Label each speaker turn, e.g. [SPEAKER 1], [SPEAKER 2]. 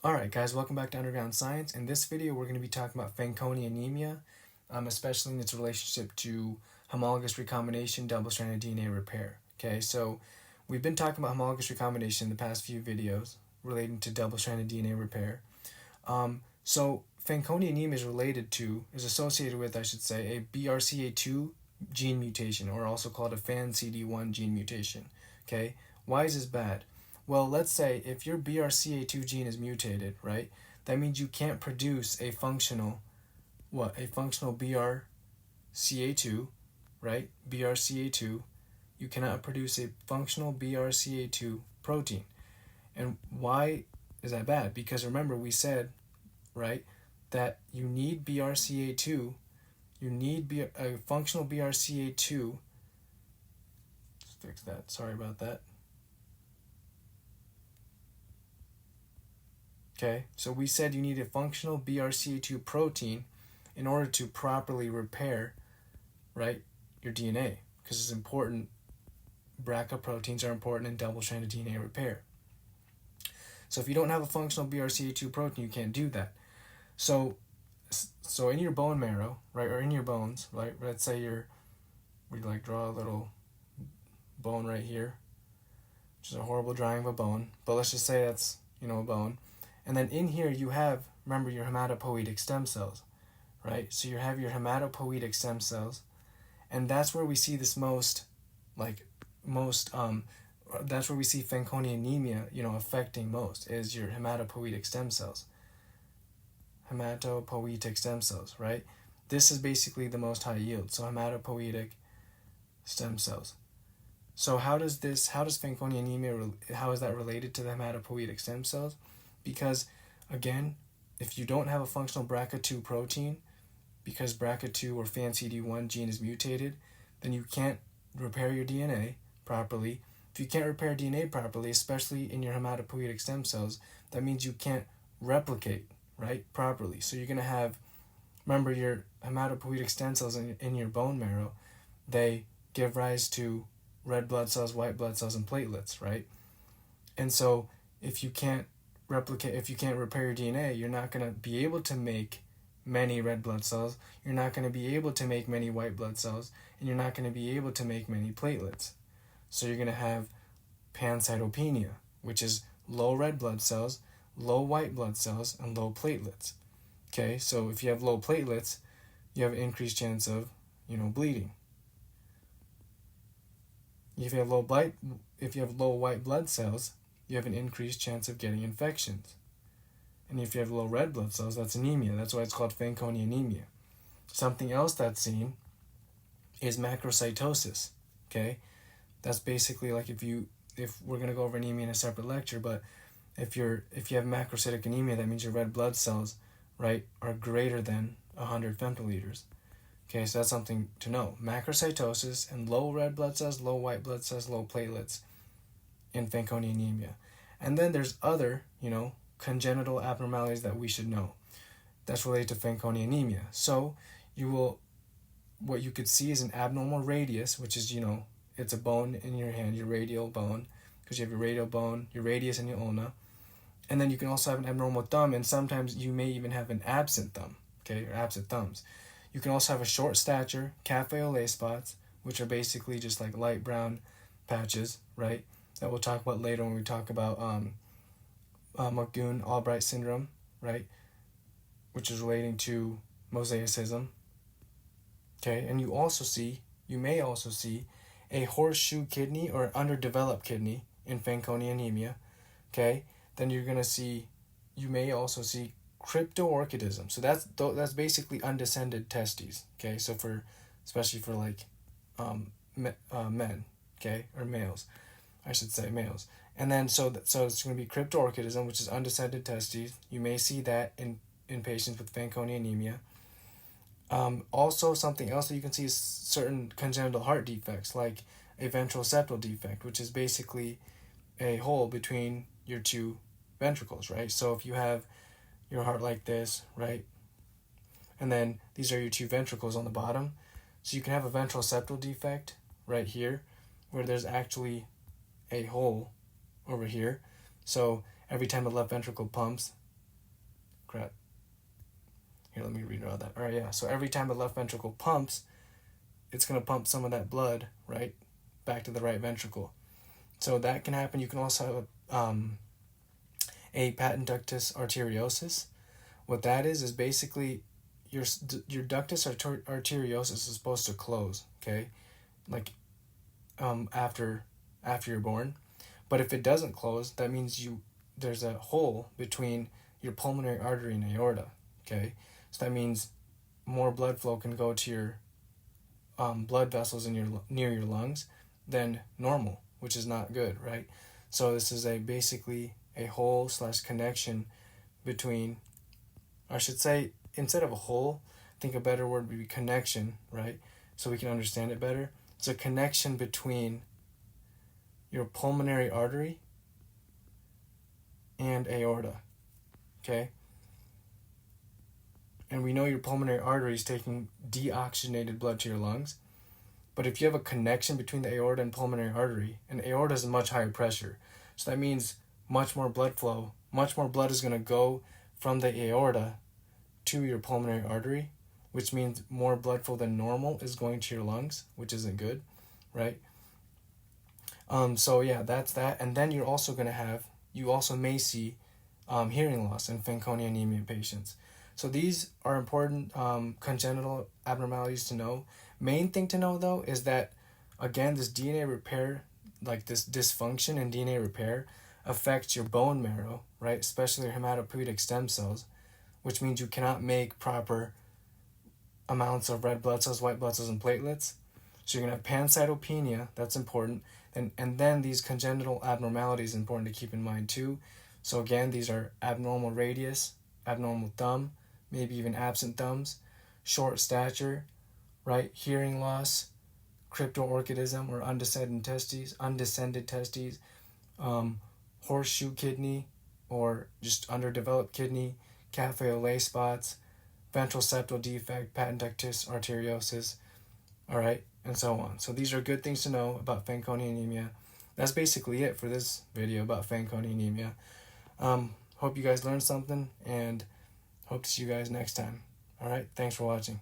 [SPEAKER 1] Alright guys, welcome back to Underground Science. In this video we're going to be talking about Fanconi anemia, especially in its relationship to homologous recombination, double-stranded DNA repair. Okay, so we've been talking about homologous recombination in the past few videos relating to double-stranded DNA repair. So Fanconi anemia is associated with, a BRCA2 gene mutation, or also called a FANCD1 gene mutation. Okay, why is this bad? Well, let's say if your BRCA2 gene is mutated, right, that means you can't produce a functional BRCA2, right, BRCA2, you cannot produce a functional BRCA2 protein. And why is that bad? Because remember we said, right, that you need BRCA2, you need a functional BRCA2, let's fix that, sorry about that. Okay, so we said you need a functional BRCA2 protein in order to properly repair, right, your DNA, because it's important. BRCA proteins are important in double-stranded DNA repair. So if you don't have a functional BRCA2 protein, you can't do that. So in your bone marrow, right, or in your bones, right, let's say we draw a little bone right here, which is a horrible drawing of a bone, but let's just say that's, a bone. And then in here you have, remember, your hematopoietic stem cells, right? So you have your hematopoietic stem cells, and that's where we see this that's where we see Fanconi anemia, affecting most, is your hematopoietic stem cells. Hematopoietic stem cells, right? This is basically the most high yield, so hematopoietic stem cells. So how does Fanconi anemia, how is that related to the hematopoietic stem cells? Because, again, if you don't have a functional BRCA2 protein, because BRCA2 or FANCD1 gene is mutated, then you can't repair your DNA properly. If you can't repair DNA properly, especially in your hematopoietic stem cells, that means you can't replicate, right, properly. So you're going to have, remember, your hematopoietic stem cells in your bone marrow, they give rise to red blood cells, white blood cells, and platelets, right? And so if you can't repair your DNA, you're not going to be able to make many red blood cells, you're not going to be able to make many white blood cells, and you're not going to be able to make many platelets. So you're going to have pancytopenia, which is low red blood cells, low white blood cells, and low platelets. Okay, so if you have low platelets, you have an increased chance of, bleeding. If you have low white blood cells, you have an increased chance of getting infections. And if you have low red blood cells, that's anemia. That's why it's called Fanconi anemia. Something else that's seen is macrocytosis. Okay? That's basically like if we're going to go over anemia in a separate lecture, but if you have macrocytic anemia, that means your red blood cells, right, are greater than 100 femtoliters. Okay, so that's something to know. Macrocytosis and low red blood cells, low white blood cells, low platelets in Fanconi anemia. And then there's other, congenital abnormalities that we should know that's related to Fanconi anemia. So what you could see is an abnormal radius, which is, it's a bone in your hand, your radial bone, because you have your radial bone, your radius, and your ulna. And then you can also have an abnormal thumb, and sometimes you may even have an absent thumb, okay, or absent thumbs. You can also have a short stature, cafe au lait spots, which are basically just like light brown patches, right, that we'll talk about later when we talk about McGoon-Albright syndrome, right, which is relating to mosaicism. Okay, and you may also see a horseshoe kidney or underdeveloped kidney in Fanconi anemia. Okay, then you may also see cryptorchidism. So that's basically undescended testes. Okay, so especially for men, okay, or males. I should say males. And then so it's going to be cryptorchidism, which is undescended testes. You may see that in patients with Fanconi anemia. Also, something else that you can see is certain congenital heart defects, like a ventral septal defect, which is basically a hole between your two ventricles, right? So if you have your heart like this, right, and then these are your two ventricles on the bottom, so you can have a ventral septal defect right here, where there's actually a hole over here. So every time the left ventricle pumps, crap. Here, let me redraw that. All right, yeah. So every time the left ventricle pumps, it's going to pump some of that blood, right, back to the right ventricle. So that can happen. You can also have a patent ductus arteriosus. What that is basically your ductus arteriosus is supposed to close, okay, like after you're born. But if it doesn't close, that means there's a hole between your pulmonary artery and aorta, okay? So that means more blood flow can go to your blood vessels near your lungs than normal, which is not good, right? So this is basically a hole / connection between, I should say, instead of a hole, I think a better word would be connection, right? So we can understand it better. It's a connection between your pulmonary artery and aorta, okay? And we know your pulmonary artery is taking deoxygenated blood to your lungs. But if you have a connection between the aorta and pulmonary artery, and aorta is a much higher pressure, so that means much more blood flow, much more blood is going to go from the aorta to your pulmonary artery, which means more blood flow than normal is going to your lungs, which isn't good, right? So yeah, that's that. And then you also may see hearing loss in Fanconi anemia patients. So these are important congenital abnormalities to know. Main thing to know, though, is that, again, this DNA repair, like this dysfunction in DNA repair, affects your bone marrow, right? Especially your hematopoietic stem cells, which means you cannot make proper amounts of red blood cells, white blood cells, and platelets. So you're going to have pancytopenia, that's important. And then these congenital abnormalities important to keep in mind, too. So again, these are abnormal radius, abnormal thumb, maybe even absent thumbs, short stature, right? Hearing loss, cryptorchidism or undescended testes, horseshoe kidney or just underdeveloped kidney, cafe au lait spots, ventral septal defect, patent ductus arteriosus, all right, and so on. So these are good things to know about Fanconi anemia. That's basically it for this video about Fanconi anemia. Hope you guys learned something, and hope to see you guys next time. All right, thanks for watching.